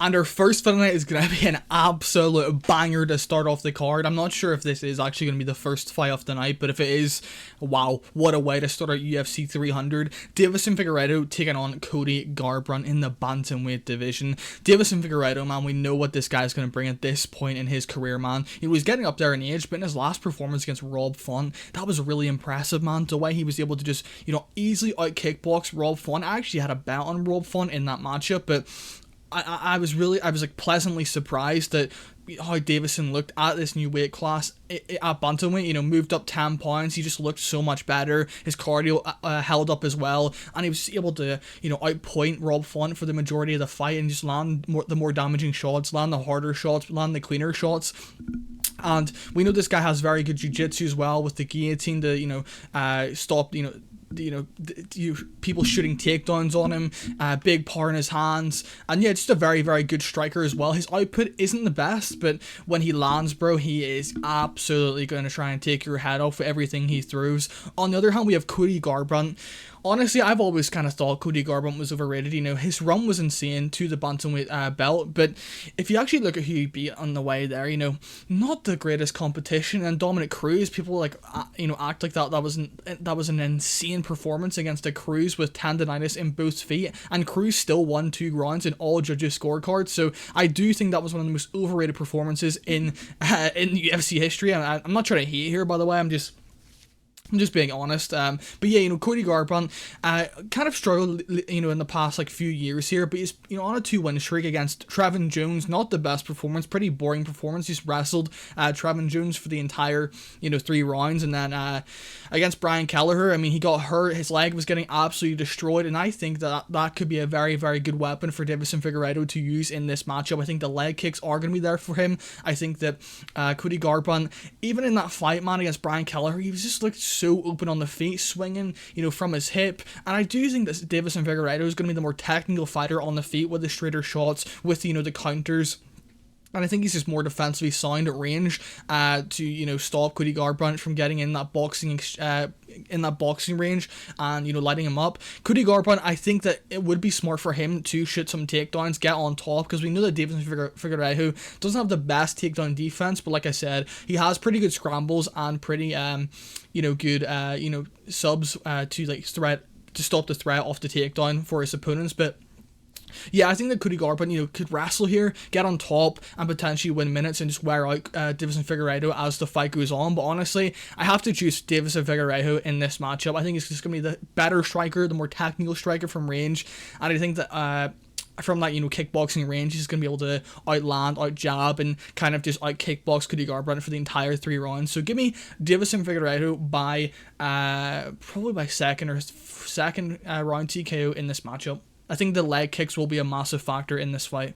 And our first fight tonight is going to be an absolute banger to start off the card. I'm not sure if this is actually going to be the first fight of the night, but if it is, wow, what a way to start out UFC 300. Deiveson Figueiredo taking on Cody Garbrandt in the bantamweight division. Deiveson Figueiredo, man, we know what this guy's going to bring at this point in his career, man. He was getting up there in age, but in his last performance against Rob Font, that was really impressive, man. The way he was able to just, easily out kickbox Rob Font. I actually had a bet on Rob Font in that matchup, but I was like pleasantly surprised that how Deiveson looked at this new weight class at bantamweight. Moved up 10 pounds. He just looked so much better. His cardio held up as well, and he was able to outpoint Rob Font for the majority of the fight and just land the more damaging shots, land the harder shots, land the cleaner shots. And we know this guy has very good jiu-jitsu as well, with the guillotine to stop people shooting takedowns on him, big power in his hands, and yeah, just a very, very good striker as well. His output isn't the best, but when he lands, bro, he is absolutely going to try and take your head off with everything he throws. On the other hand, we have Cody Garbrandt. Honestly, I've always kind of thought Cody Garbrandt was overrated. His run was insane to the bantamweight belt, but if you actually look at who he beat on the way there, not the greatest competition. And Dominic Cruz, people act like that was an insane performance against a Cruz with tendonitis in both feet, and Cruz still won 2 rounds in all judges' scorecards. So I do think that was one of the most overrated performances in UFC history. I'm not trying to hate here, by the way. I'm just being honest. But yeah, Cody Garbrandt kind of struggled, in the past few years here, but he's on a 2-win streak against Trevin Jones. Not the best performance, pretty boring performance. He's wrestled Trevin Jones for the entire 3 rounds, and then against Brian Kelleher, he got hurt. His leg was getting absolutely destroyed, and I think that could be a very, very good weapon for Deiveson Figueiredo to use in this matchup. I think the leg kicks are going to be there for him. I think that Cody Garbrandt, even in that fight, man, against Brian Kelleher, he was just so open on the feet, swinging, from his hip. And I do think that Deiveson Figueiredo is going to be the more technical fighter on the feet with the straighter shots, with, the counters. And I think he's just more defensively sound at range to stop Cody Garbrandt from getting in that boxing range and lighting him up. Cody Garbrandt, I think that it would be smart for him to shoot some takedowns, get on top, because we know that Deiveson Figueiredo doesn't have the best takedown defense, but like I said, he has pretty good scrambles and pretty good subs to stop the threat off the takedown for his opponents. But yeah, I think that Cody Garbrandt, could wrestle here, get on top, and potentially win minutes and just wear out Deiveson Figueiredo as the fight goes on. But honestly, I have to choose Deiveson Figueiredo in this matchup. I think it's just going to be the better striker, the more technical striker from range, and I think that from that kickboxing range, he's going to be able to out jab, and kind of just out kickbox Cody Garbrandt for the entire 3 rounds. So give me Deiveson Figueiredo by probably by second round TKO in this matchup. I think the leg kicks will be a massive factor in this fight.